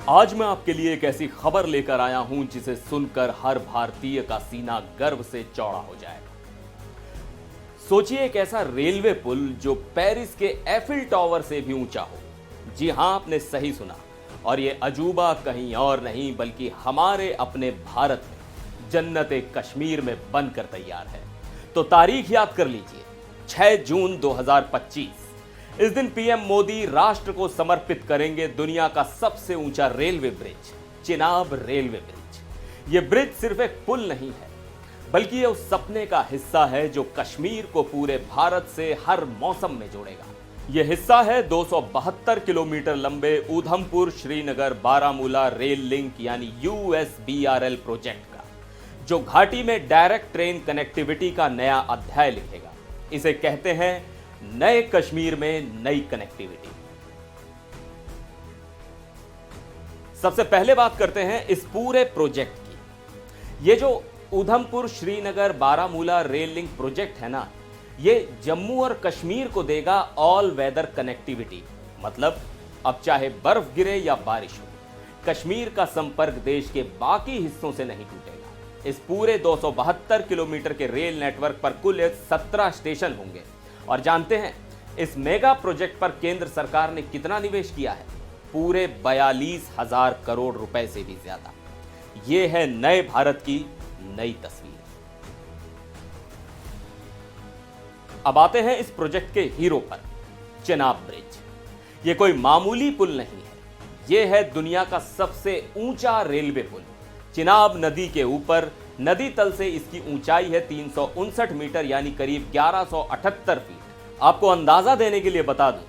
आज मैं आपके लिए एक ऐसी खबर लेकर आया हूं जिसे सुनकर हर भारतीय का सीना गर्व से चौड़ा हो जाएगा। सोचिए, एक ऐसा रेलवे पुल जो पेरिस के एफिल टावर से भी ऊंचा हो। जी हां, आपने सही सुना। और ये अजूबा कहीं और नहीं बल्कि हमारे अपने भारत में जन्नत कश्मीर में बनकर तैयार है। तो तारीख याद कर लीजिए, 6 जून 2025। इस दिन पीएम मोदी राष्ट्र को समर्पित करेंगे दुनिया का सबसे ऊंचा railway bridge, Chenab railway bridge. यह ब्रिज सिर्फ एक पुल नहीं है, बल्कि यह उस सपने का हिस्सा है जो कश्मीर को पूरे भारत से हर मौसम में जोड़ेगा। यह हिस्सा है 272 किलोमीटर लंबे उधमपुर श्रीनगर बारामूला रेल लिंक यानी USBRL प्रोजेक्ट का, जो घाटी में डायरेक्ट ट्रेन कनेक्टिविटी का नया अध्याय लिखेगा। इसे कहते हैं नए कश्मीर में नई कनेक्टिविटी। सबसे पहले बात करते हैं इस पूरे प्रोजेक्ट की। ये जो Udhampur Srinagar Baramulla rail link project है ना, ये जम्मू और कश्मीर को देगा ऑल वेदर कनेक्टिविटी। मतलब अब चाहे बर्फ गिरे या बारिश हो, कश्मीर का संपर्क देश के बाकी हिस्सों से नहीं टूटेगा। इस पूरे 272 किलोमीटर के रेल नेटवर्क पर कुल 17 स्टेशन होंगे। और जानते हैं इस मेगा प्रोजेक्ट पर केंद्र सरकार ने कितना निवेश किया है? पूरे 42,000 करोड़ रुपए से भी ज्यादा। यह है नए भारत की नई तस्वीर। अब आते हैं इस प्रोजेक्ट के हीरो पर, चिनाब ब्रिज। यह कोई मामूली पुल नहीं है, यह है दुनिया का सबसे ऊंचा रेलवे पुल। चिनाब नदी के ऊपर नदी तल से इसकी ऊंचाई है 359 मीटर यानी करीब 1178 फीट। आपको अंदाजा देने के लिए बता दूं,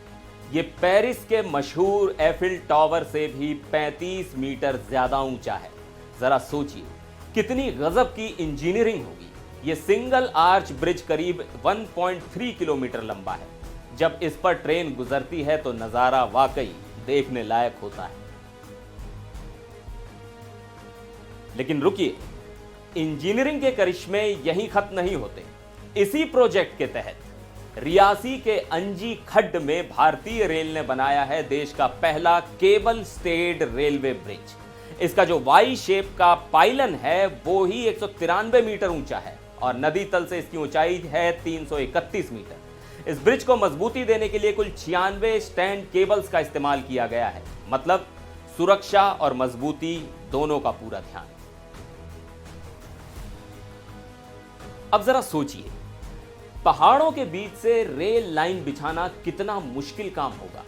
ये पेरिस के मशहूर एफिल टावर से भी 35 मीटर ज्यादा ऊंचा है। जरा सोचिए कितनी गजब की इंजीनियरिंग होगी। ये सिंगल आर्च ब्रिज करीब 1.3 किलोमीटर लंबा है। जब इस पर ट्रेन गुजरती है तो नजारा वाकई देखने लायक होता है। लेकिन रुकिए, इंजीनियरिंग के करिश्मे यहीं खत्म नहीं होते। इसी प्रोजेक्ट के तहत रियासी के अंजी खड्ड में भारतीय रेल ने बनाया है देश का पहला केबल स्टेड रेलवे ब्रिज। इसका जो वाई शेप का पाइलन है वो ही 193 मीटर ऊंचा है और नदी तल से इसकी ऊंचाई है 331 मीटर। इस ब्रिज को मजबूती देने के लिए कुल 96 स्टैंड केबल्स का इस्तेमाल किया गया है। मतलब सुरक्षा और मजबूती दोनों का पूरा ध्यान। अब जरा सोचिए, पहाड़ों के बीच से रेल लाइन बिछाना कितना मुश्किल काम होगा।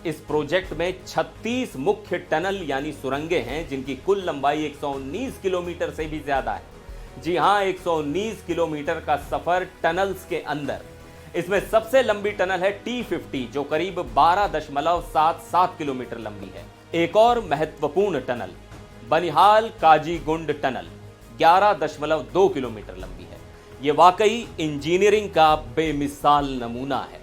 इस प्रोजेक्ट में 36 मुख्य टनल यानी सुरंगें हैं जिनकी कुल लंबाई 119 किलोमीटर से भी ज्यादा है। जी हां, 119 किलोमीटर का सफर टनल्स के अंदर। इसमें सबसे लंबी टनल है T50 जो करीब 12.77 किलोमीटर लंबी है। एक और महत्वपूर्ण tunnel Banihal Qazigund tunnel 11.2 kilometre लंबी है। यह वाकई इंजीनियरिंग का बेमिसाल नमूना है।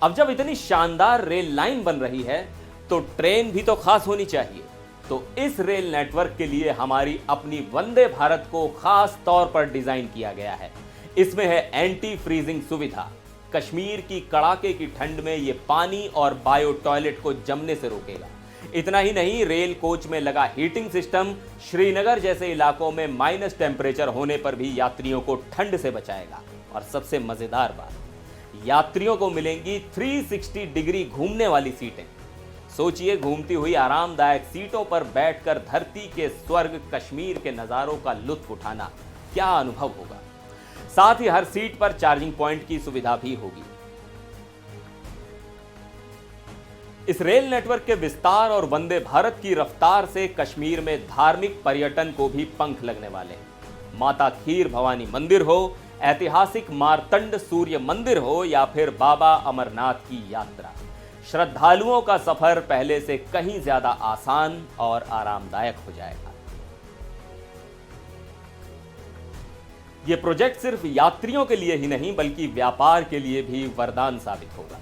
अब जब इतनी शानदार रेल लाइन बन रही है तो ट्रेन भी तो खास होनी चाहिए। तो इस रेल नेटवर्क के लिए हमारी अपनी वंदे भारत को खास तौर पर डिजाइन किया गया है। इसमें है एंटी फ्रीजिंग सुविधा। कश्मीर की कड़ाके की ठंड में यह पानी और बायो टॉयलेट को जमने से रोकेगा। इतना ही नहीं, रेल कोच में लगा हीटिंग सिस्टम श्रीनगर जैसे इलाकों में माइनस टेम्परेचर होने पर भी यात्रियों को ठंड से बचाएगा। और सबसे मजेदार बात, यात्रियों को मिलेंगी 360 डिग्री घूमने वाली सीटें। सोचिए, घूमती हुई आरामदायक सीटों पर बैठकर धरती के स्वर्ग कश्मीर के नजारों का लुत्फ उठाना क्या अनुभव होगा। साथ ही हर सीट पर चार्जिंग पॉइंट की सुविधा भी होगी। इस रेल नेटवर्क के विस्तार और वंदे भारत की रफ्तार से कश्मीर में धार्मिक पर्यटन को भी पंख लगने वाले हैं। माता खीर भवानी मंदिर हो, ऐतिहासिक मार्तंड सूर्य मंदिर हो या फिर बाबा अमरनाथ की यात्रा, श्रद्धालुओं का सफर पहले से कहीं ज्यादा आसान और आरामदायक हो जाएगा। यह प्रोजेक्ट सिर्फ यात्रियों के लिए ही नहीं बल्कि व्यापार के लिए भी वरदान साबित होगा।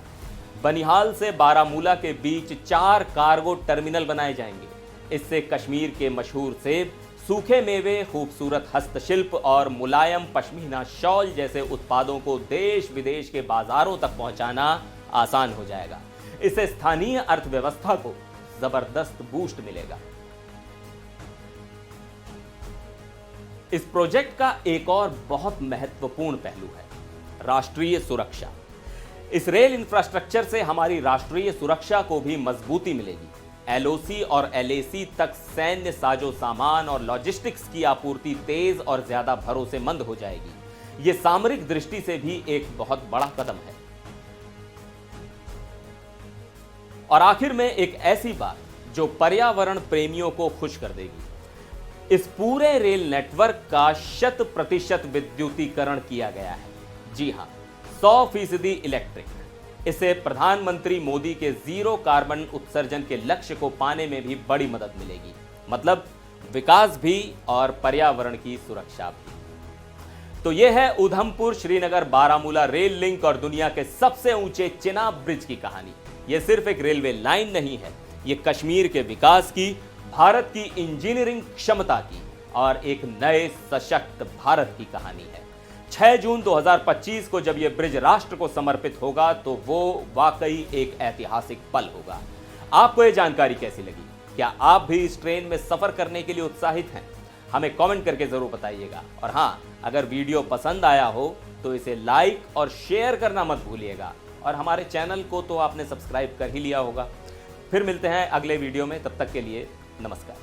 बनिहाल से बारामूला के बीच 4 कार्गो टर्मिनल बनाए जाएंगे। इससे कश्मीर के मशहूर सेब, सूखे मेवे, खूबसूरत हस्तशिल्प और मुलायम पश्मीना शॉल जैसे उत्पादों को देश विदेश के बाजारों तक पहुंचाना आसान हो जाएगा। इससे स्थानीय अर्थव्यवस्था को जबरदस्त बूस्ट मिलेगा। इस प्रोजेक्ट का एक और बहुत महत्वपूर्ण पहलू है राष्ट्रीय सुरक्षा। इस रेल इंफ्रास्ट्रक्चर से हमारी राष्ट्रीय सुरक्षा को भी मजबूती मिलेगी। एलओसी और एलएसी तक सैन्य साजो सामान और लॉजिस्टिक्स की आपूर्ति तेज और ज्यादा भरोसेमंद हो जाएगी। यह सामरिक दृष्टि से भी एक बहुत बड़ा कदम है। और आखिर में एक ऐसी बात जो पर्यावरण प्रेमियों को खुश कर देगी। इस पूरे रेल नेटवर्क का 100% विद्युतीकरण किया गया है। जी हां, 100% इलेक्ट्रिक। इससे प्रधानमंत्री मोदी के जीरो कार्बन उत्सर्जन के लक्ष्य को पाने में भी बड़ी मदद मिलेगी। मतलब विकास भी और पर्यावरण की सुरक्षा भी। तो यह है उधमपुर श्रीनगर बारामूला रेल लिंक और दुनिया के सबसे ऊंचे चिनाब ब्रिज की कहानी। यह सिर्फ एक रेलवे लाइन नहीं है, यह कश्मीर के विकास की, भारत की इंजीनियरिंग क्षमता की और एक नए सशक्त भारत की कहानी है। 6 जून 2025 को जब यह ब्रिज राष्ट्र को समर्पित होगा तो वो वाकई एक ऐतिहासिक पल होगा। आपको यह जानकारी कैसी लगी? क्या आप भी इस ट्रेन में सफर करने के लिए उत्साहित हैं? हमें कमेंट करके जरूर बताइएगा। और हाँ, अगर वीडियो पसंद आया हो तो इसे लाइक और शेयर करना मत भूलिएगा। और हमारे चैनल को तो आपने सब्सक्राइब कर ही लिया होगा। फिर मिलते हैं अगले वीडियो में, तब तक के लिए नमस्कार।